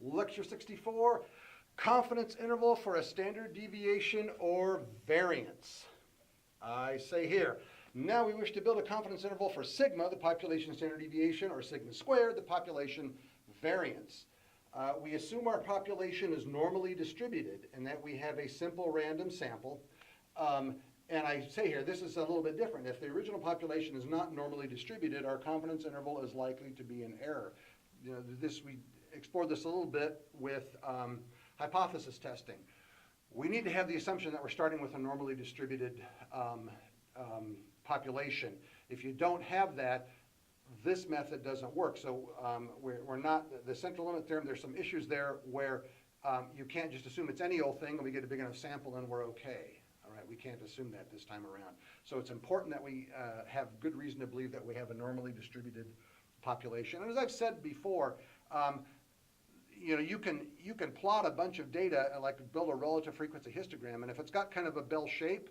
Lecture 64, confidence interval for a standard deviation or variance. I say here, now we wish to build a confidence interval for sigma, the population standard deviation, or sigma squared, the population variance. We assume our population is normally distributed and that we have a simple random sample. And I say here, this is a little bit different. If the original population is not normally distributed, our confidence interval is likely to be in error. You know, we explored this a little bit with hypothesis testing. We need to have the assumption that we're starting with a normally distributed population. If you don't have that, this method doesn't work. So we're not, the central limit theorem, there's some issues there where you can't just assume it's any old thing and we get a big enough sample and we're okay. All right, we can't assume that this time around. So it's important that we have good reason to believe that we have a normally distributed population. And as I've said before, you know, you can plot a bunch of data, like build a relative frequency histogram, and if it's got kind of a bell shape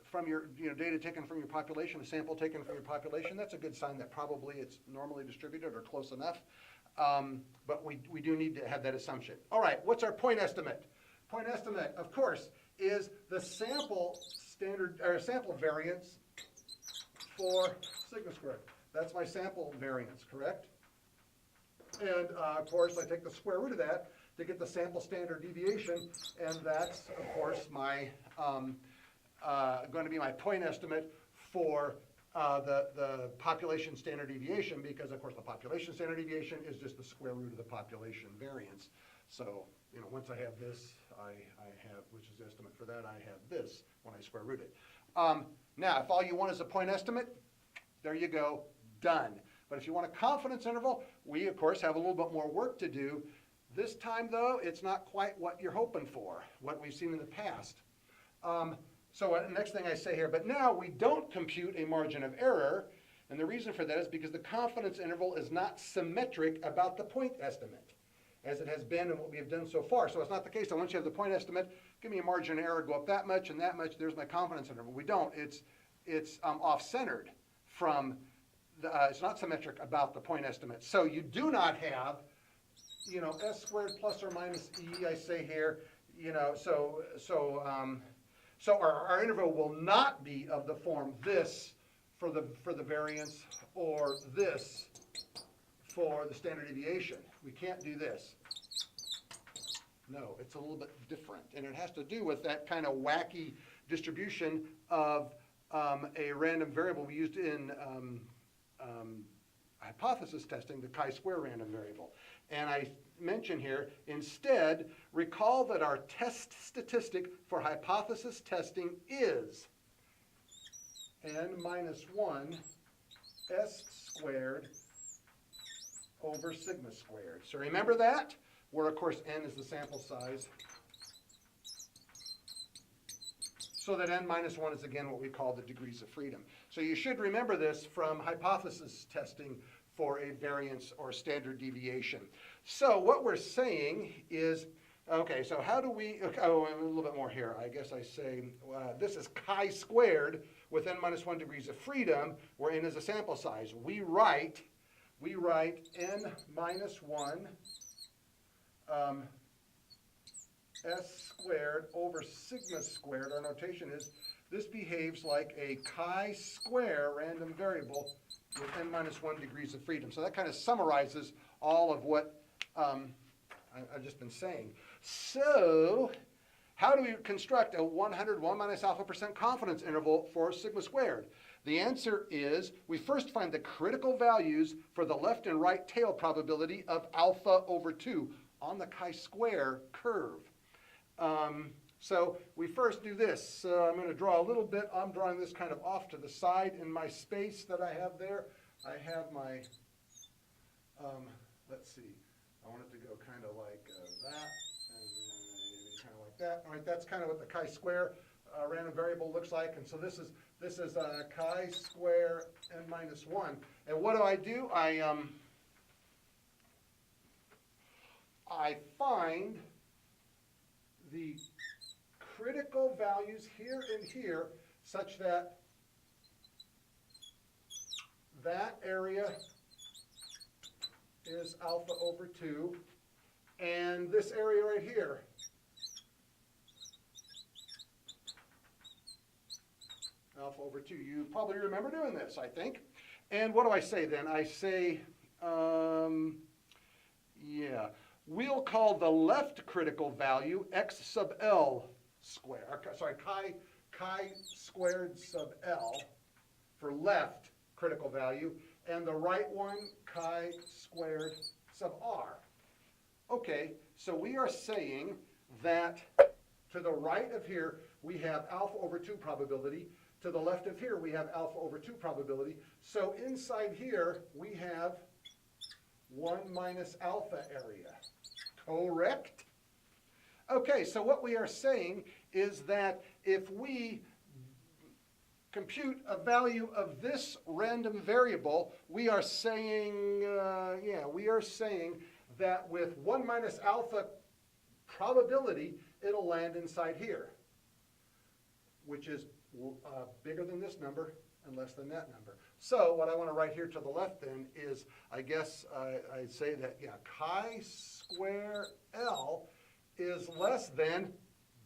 from your data taken from your population, a sample taken from your population, that's a good sign that probably it's normally distributed or close enough. But we do need to have that assumption. All right, what's our point estimate? Point estimate, of course, is the sample standard or sample variance for sigma squared. That's my sample variance, correct? And of course, I take the square root of that to get the sample standard deviation, and that's, of course, my going to be my point estimate for the population standard deviation, because, of course, the population standard deviation is just the square root of the population variance. So, you know, once I have this, I have, which is the estimate for that, I have this when I square root it. Now, if all you want is a point estimate, there you go, done. But if you want a confidence interval, we, of course, have a little bit more work to do. This time, though, it's not quite what you're hoping for, what we've seen in the past. So the next thing I say here, but now we don't compute a margin of error, and the reason for that is because the confidence interval is not symmetric about the point estimate, as it has been and what we have done so far. So it's not the case that once you have the point estimate, give me a margin of error, go up that much and that much, there's my confidence interval. We don't. It's off-centered from it's not symmetric about the point estimate. So you do not have, you know, s squared plus or minus e, I say here, you know, so our interval will not be of the form this for the variance or this for the standard deviation. We can't do this. No, it's a little bit different, and it has to do with that kind of wacky distribution of a random variable we used in hypothesis testing, the chi-square random variable. And I mention here, instead, recall that our test statistic for hypothesis testing is n minus 1 s squared over sigma squared. So remember that, where of course n is the sample size. So that n minus 1 is again what we call the degrees of freedom. So you should remember this from hypothesis testing for a variance or standard deviation. So what we're saying is, okay, so how do we, oh, a little bit more here. I guess I say this is chi squared with n minus 1 degrees of freedom, where n is a sample size. We write n minus 1 s squared over sigma squared. Our notation is this behaves like a chi-square random variable with n minus 1 degrees of freedom. So that kind of summarizes all of what I've just been saying. So how do we construct a 101 minus alpha % confidence interval for sigma squared? The answer is we first find the critical values for the left and right tail probability of alpha over 2 on the chi-square curve. So we first do this. I'm going to draw a little bit. I'm drawing this kind of off to the side in my space that I have there. I have my, let's see, I want it to go kind of like that, and then kind of like that. All right, that's kind of what the chi-square random variable looks like. And so this is chi-square n minus 1. And what do? I find the critical values here and here such that that area is alpha over 2 And this area right here, alpha over 2. You probably remember doing this, I think. And what do I say then? I say, yeah, we'll call the left critical value x sub L squared, sorry, chi squared sub L for left critical value, and the right one chi squared sub R. Okay, so we are saying that to the right of here, we have alpha over 2 probability. To the left of here, we have alpha over 2 probability. So inside here, we have 1 minus alpha area. Correct? Okay, so what we are saying is that if we compute a value of this random variable, we are saying, we are saying that with 1 minus alpha probability, it'll land inside here, which is bigger than this number and less than that number. So what I want to write here to the left then is, I guess I'd say that, chi square L is less than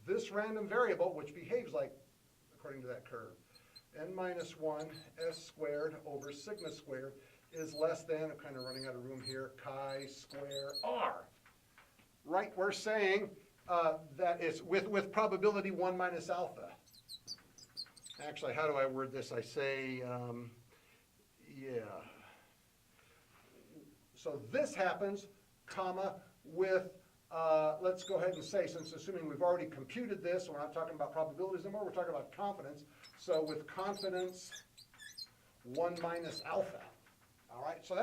this random variable, which behaves like, according to that curve, n minus 1 s squared over sigma squared is less than, I'm kind of running out of room here, chi square R. Right, we're saying that it's with probability 1 minus alpha. Actually, how do I word this? I say, so this happens, comma, with, let's go ahead and say, since assuming we've already computed this, we're not talking about probabilities anymore, we're talking about confidence. So with confidence, 1 minus alpha. All right, so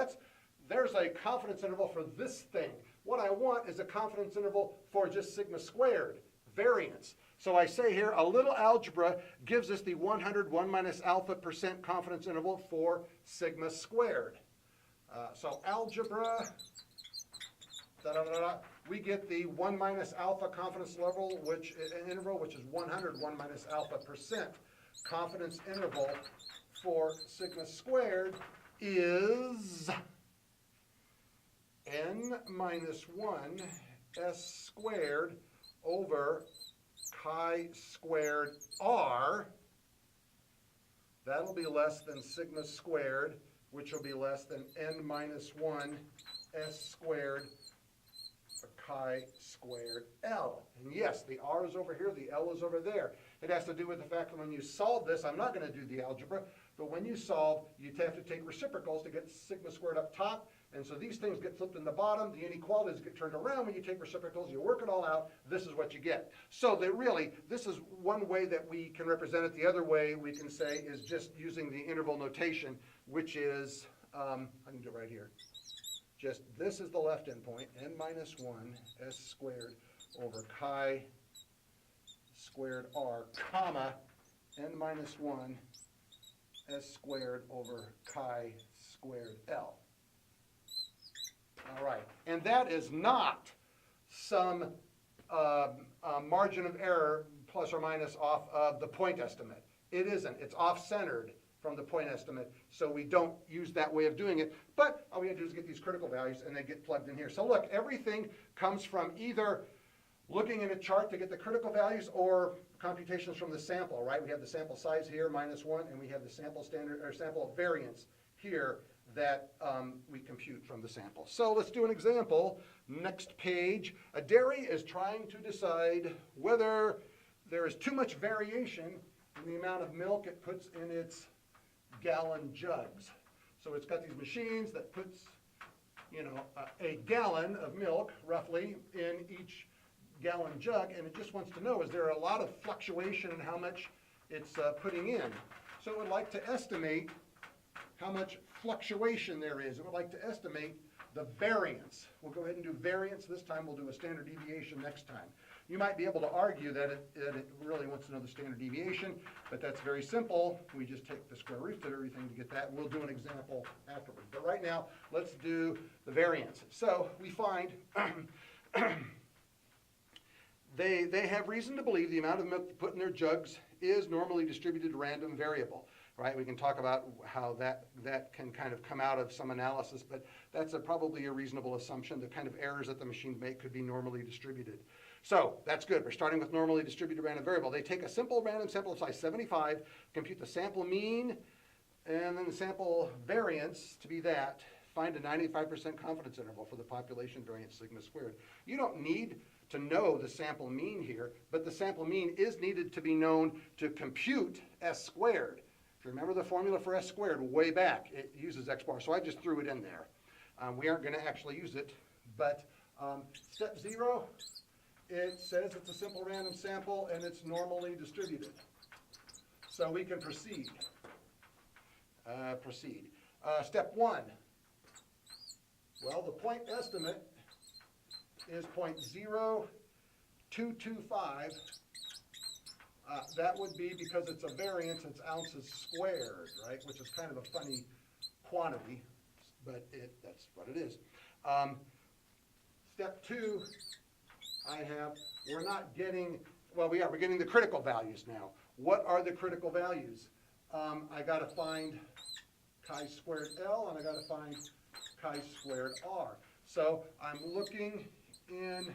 there's a confidence interval for this thing. What I want is a confidence interval for just sigma squared, variance. So I say here, a little algebra gives us the 101 minus alpha % confidence interval for sigma squared. So algebra, we get the 1 minus alpha confidence level, interval, which is 101 minus alpha %. Confidence interval for sigma squared is n minus 1 s squared over chi squared R. That'll be less than sigma squared, which will be less than n minus 1 s squared chi squared L. And yes, the R is over here, the L is over there. It has to do with the fact that when you solve this, I'm not going to do the algebra, but when you solve, you have to take reciprocals to get sigma squared up top, and so these things get flipped in the bottom, the inequalities get turned around when you take reciprocals, you work it all out, this is what you get. So that really, this is one way that we can represent it. The other way we can say is just using the interval notation, which is, I can do it right here. Just this is the left endpoint, n minus 1 s squared over chi squared R, comma, n minus 1 s squared over chi squared L. All right, and that is not some margin of error plus or minus off of the point estimate. It isn't. It's off-centered from the point estimate, so we don't use that way of doing it. But all we have to do is get these critical values, and they get plugged in here. So look, everything comes from either looking at a chart to get the critical values or computations from the sample, right? We have the sample size here, -1, and we have the sample standard or sample variance here that we compute from the sample. So let's do an example. Next page. A dairy is trying to decide whether there is too much variation in the amount of milk it puts in its gallon jugs. So it's got these machines that puts, a gallon of milk, roughly, in each gallon jug, and it just wants to know, is there a lot of fluctuation in how much it's putting in? So it would like to estimate how much fluctuation there is. It would like to estimate the variance. We'll go ahead and do variance this time. We'll do a standard deviation next time. You might be able to argue that it really wants to know the standard deviation, but that's very simple. We just take the square root of everything to get that. We'll do an example afterwards. But right now, let's do the variance. So we find they have reason to believe the amount of milk put in their jugs is normally distributed random variable. right? We can talk about how that can kind of come out of some analysis, but that's probably a reasonable assumption. The kind of errors that the machine make could be normally distributed. So that's good. We're starting with normally distributed random variable. They take a simple random sample of size 75, compute the sample mean, and then the sample variance to be that. Find a 95% confidence interval for the population variance sigma squared. You don't need to know the sample mean here, but the sample mean is needed to be known to compute S squared. If you remember the formula for S squared way back, it uses X bar, so I just threw it in there. We aren't gonna actually use it, but step 0, it says it's a simple random sample and it's normally distributed. So we can proceed. Step 1, well, the point estimate is 0.0225. That would be, because it's a variance, it's ounces squared, right? Which is kind of a funny quantity, but that's what it is. Step 2, we're not getting, well, we're getting the critical values now. What are the critical values? I gotta find chi squared L, and I gotta find chi squared R. So I'm looking in,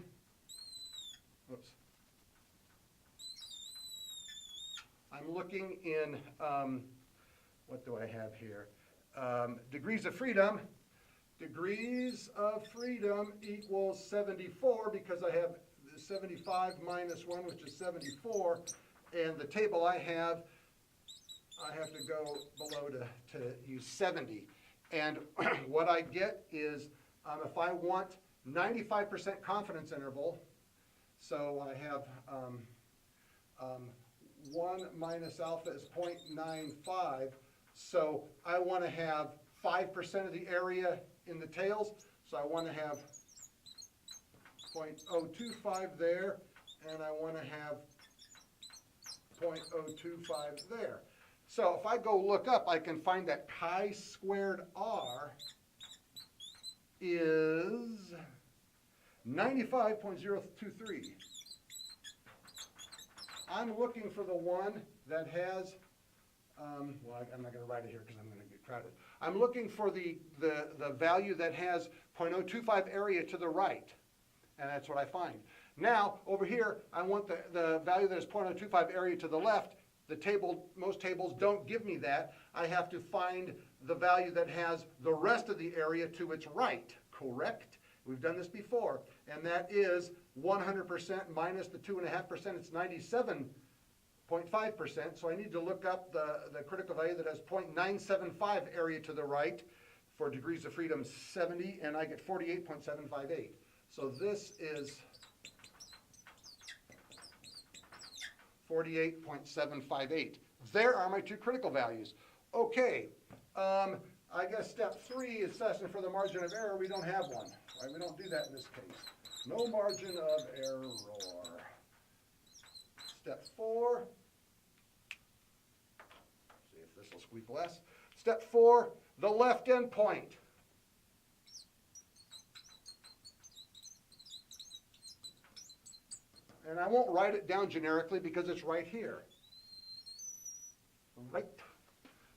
what do I have here? Degrees of freedom. Degrees of freedom equals 74, because I have 75 minus 1, which is 74. And the table I have to go below to use 70. And what I get is, if I want 95% confidence interval, so I have 1 minus alpha is 0.95, so I want to have 5% of the area in the tails, so I want to have 0.025 there, and I want to have 0.025 there. So if I go look up, I can find that chi squared R is 95.023. I'm looking for the one that has, well, I'm not going to write it here because I'm going to get crowded. I'm looking for the value that has 0.025 area to the right, and that's what I find. Now, over here, I want the value that has 0.025 area to the left. Most tables don't give me that. I have to find the value that has the rest of the area to its right, correct? We've done this before, and that is 100% minus the 2.5%, it's 97.5%, so I need to look up the critical value that has 0.975 area to the right for degrees of freedom 70, and I get 48.758. So this is 48.758. There are my two critical values. Okay, I guess step 3 is assessing for the margin of error. We don't have one, right? We don't do that in this case. No margin of error. Step 4, see if this will squeak less. Step 4, the left endpoint. And I won't write it down generically because it's right here. Right.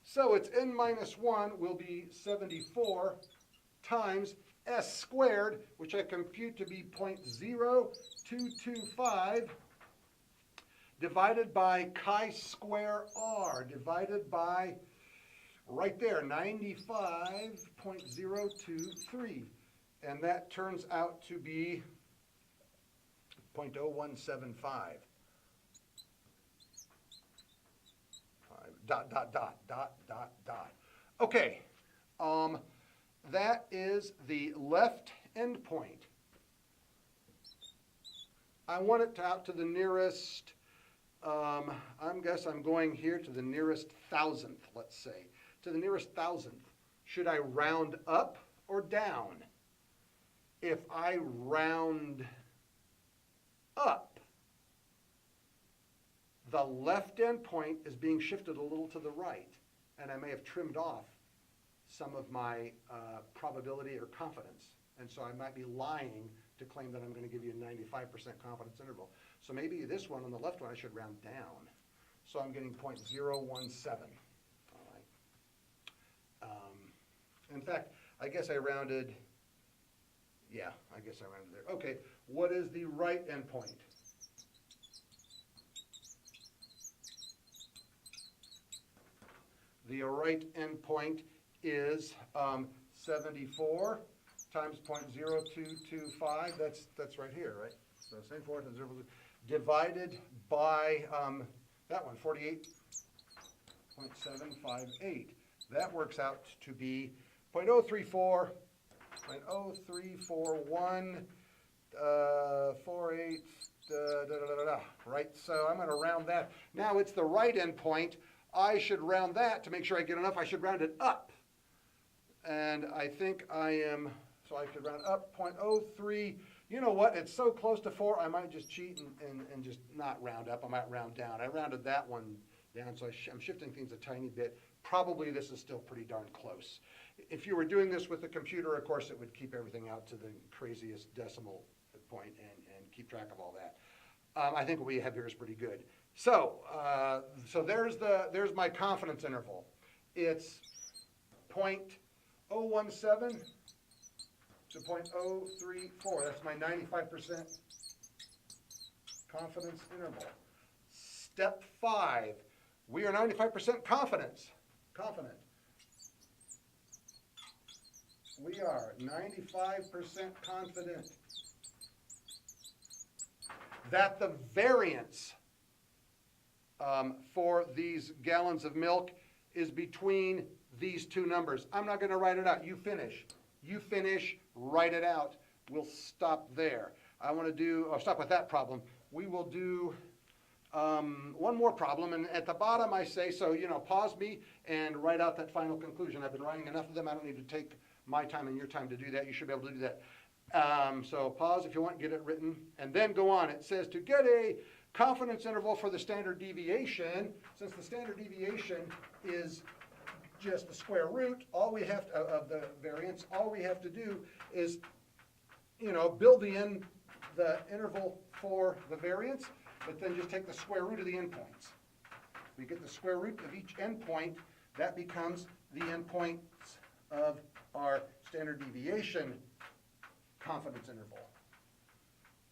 So it's n minus 1 will be 74 times s squared, which I compute to be 0.0225, divided by chi square r, divided by, right there, 95.023. And that turns out to be 0.0175. Dot, dot, dot, dot, dot, dot. Okay, that is the left endpoint. I want it out to the nearest, I'm going here to the nearest thousandth, let's say. To the nearest thousandth. Should I round up or down? If I round up, the left endpoint is being shifted a little to the right, and I may have trimmed off some of my probability or confidence. And so I might be lying to claim that I'm going to give you a 95% confidence interval. So maybe this one on the left one I should round down. So I'm getting 0.017. In fact, I guess I rounded, yeah, I guess I rounded there. Okay, what is the right endpoint? The right endpoint is 74 times 0.0225. That's right here, right? So 74 times 0, divided by that one, 48.758. That works out to be 0.034, 0.0341, 48, right? So I'm going to round that. Now it's the right endpoint. I should round that to make sure I get enough. I should round it up. And I think I am, so I could round up 0.03. You know what? It's so close to 4, I might just cheat and just not round up. I might round down. I rounded that one down, so I'm shifting things a tiny bit. Probably this is still pretty darn close. If you were doing this with a computer, of course, it would keep everything out to the craziest decimal point and keep track of all that. I think what we have here is pretty good. So, there's my confidence interval. It's 0.017 to 0.034. That's my 95% confidence interval. Step 5, we are 95% confident. We are 95% confident that the variance for these gallons of milk is between these two numbers. I'm not going to write it out. You finish. You finish, write it out. We'll stop there. I'll stop with that problem. We will do one more problem, and at the bottom I say, so, pause me and write out that final conclusion. I've been writing enough of them. I don't need to take my time and your time to do that. You should be able to do that. So pause if you want, get it written, and then go on. It says to get a confidence interval for the standard deviation, since the standard deviation is just the square root, all we have to, of the variance, all we have to do is, build in the interval for the variance, but then just take the square root of the endpoints. We get the square root of each endpoint. That becomes the endpoints of our standard deviation confidence interval.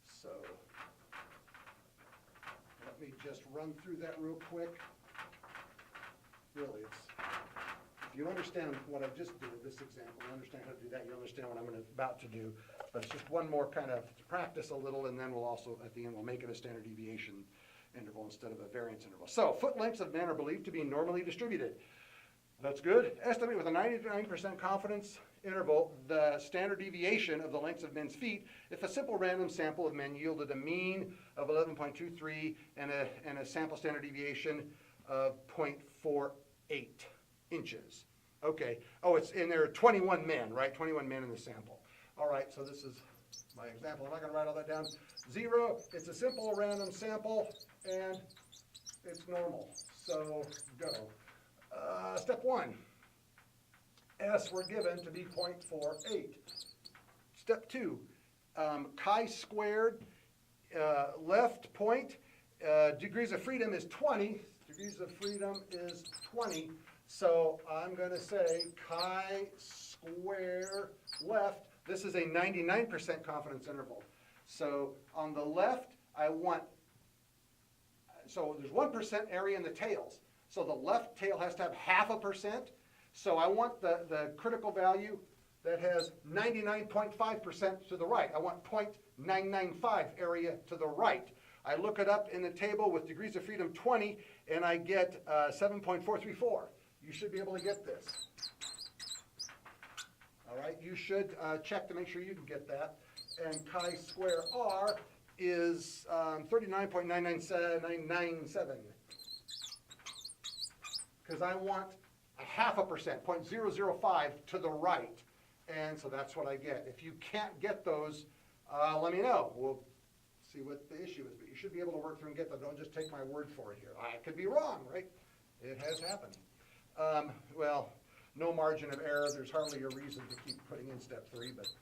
So let me just run through that real quick. Really, if you understand what I just did, this example, you understand how to do that, you understand what I'm about to do. But it's just one more kind of to practice a little, and then we'll also, at the end, we'll make it a standard deviation interval instead of a variance interval. So, foot lengths of men are believed to be normally distributed. That's good. Estimate with a 99% confidence interval the standard deviation of the lengths of men's feet if a simple random sample of men yielded a mean of 11.23 and a sample standard deviation of 0.48 inches. Okay. Oh, and there are 21 men, right? 21 men in the sample. All right, so this is my example. I'm not going to write all that down. 0, it's a simple random sample, and it's normal. So go. Step 1. S we're given to be 0.48. Step 2. Chi-squared, left point, degrees of freedom is 20. Degrees of freedom is 20. So I'm going to say chi-square left. This is a 99% confidence interval. So on the left, so there's 1% area in the tails. So the left tail has to have 0.5%. So I want the critical value that has 99.5% to the right. I want 0.995 area to the right. I look it up in the table with degrees of freedom 20, and I get 7.434. You should be able to get this. All right, you should check to make sure you can get that. And chi-square R is 39.997. Because I want 0.5%, 0.005 to the right. And so that's what I get. If you can't get those, let me know. We'll see what the issue is. But you should be able to work through and get them. Don't just take my word for it here. I could be wrong, right? It has happened. Well, no margin of error. There's hardly a reason to keep putting in step 3, but it's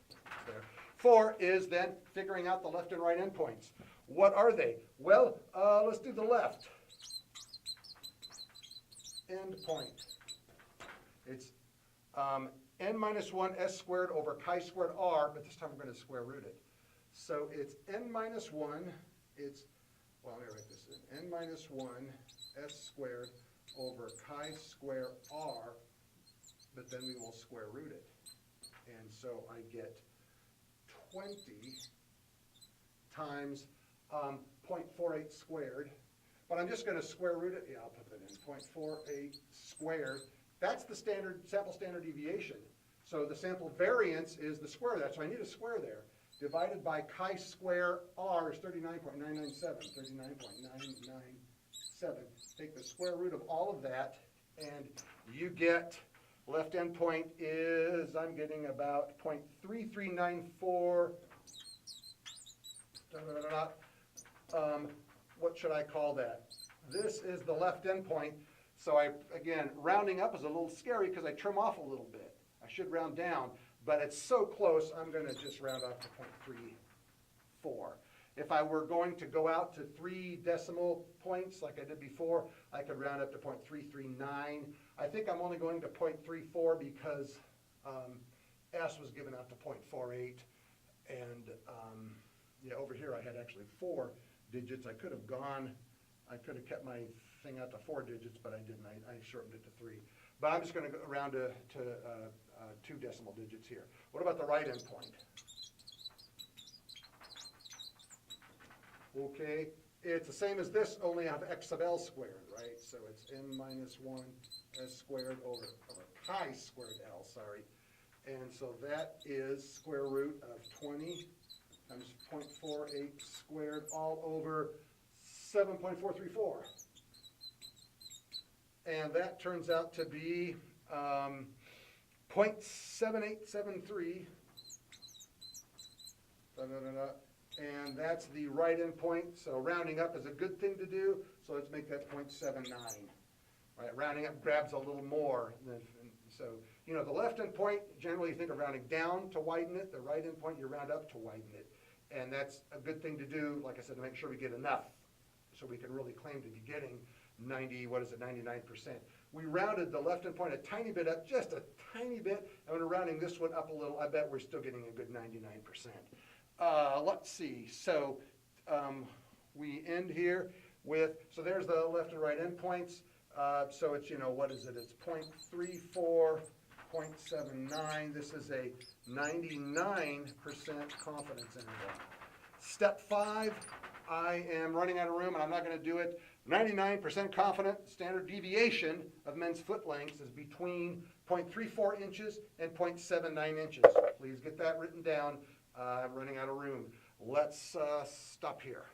there. 4 is then figuring out the left and right endpoints. What are they? Well, let's do the left endpoint. It's n minus 1 s squared over chi squared r, but this time we're going to square root it. So it's n minus 1, well, let me write this in, n minus 1 s squared over chi square r, but then we will square root it. And so I get 20 times 0.48 squared, but I'm just going to square root it. Yeah, I'll put that in, 0.48 squared. That's the sample standard deviation. So the sample variance is the square of that, so I need a square there. Divided by chi square r is 39.997, 39.997. Take the square root of all of that, and you get, left endpoint is, I'm getting about 0.3394, what should I call that? This is the left endpoint. So again, rounding up is a little scary because I trim off a little bit. I should round down, but it's so close, I'm going to just round up to 0.34. If I were going to go out to 3 decimal points like I did before, I could round up to 0.339. I think I'm only going to 0.34 because S was given out to 0.48. And yeah, over here I had actually 4 digits. I could have kept my thing out to 4 digits, but I didn't. I shortened it to 3. But I'm just going to go around to 2 decimal digits here. What about the right endpoint? Okay, it's the same as this, only I have x sub l squared, right? So it's n minus 1 s squared over chi squared l, sorry. And so that is square root of 20 times 0.48 squared all over 7.434. And that turns out to be 0.7873. And that's the right endpoint. So rounding up is a good thing to do. So let's make that 0.79. Right, rounding up grabs a little more. So, you know, the left endpoint, generally you think of rounding down to widen it. The right endpoint, you round up to widen it. And that's a good thing to do, like I said, to make sure we get enough so we can really claim to be getting 99%. We rounded the left endpoint a tiny bit up, just a tiny bit, and when we're rounding this one up a little, I bet we're still getting a good 99%. Let's see, so we end here with, so there's the left and right endpoints. So it's, you know, what is it? It's 0.34, 0.79. This is a 99% confidence interval. Step 5, I am running out of room and I'm not going to do it. 99% confident standard deviation of men's foot lengths is between 0.34 inches and 0.79 inches. Please get that written down. I'm running out of room. Let's stop here.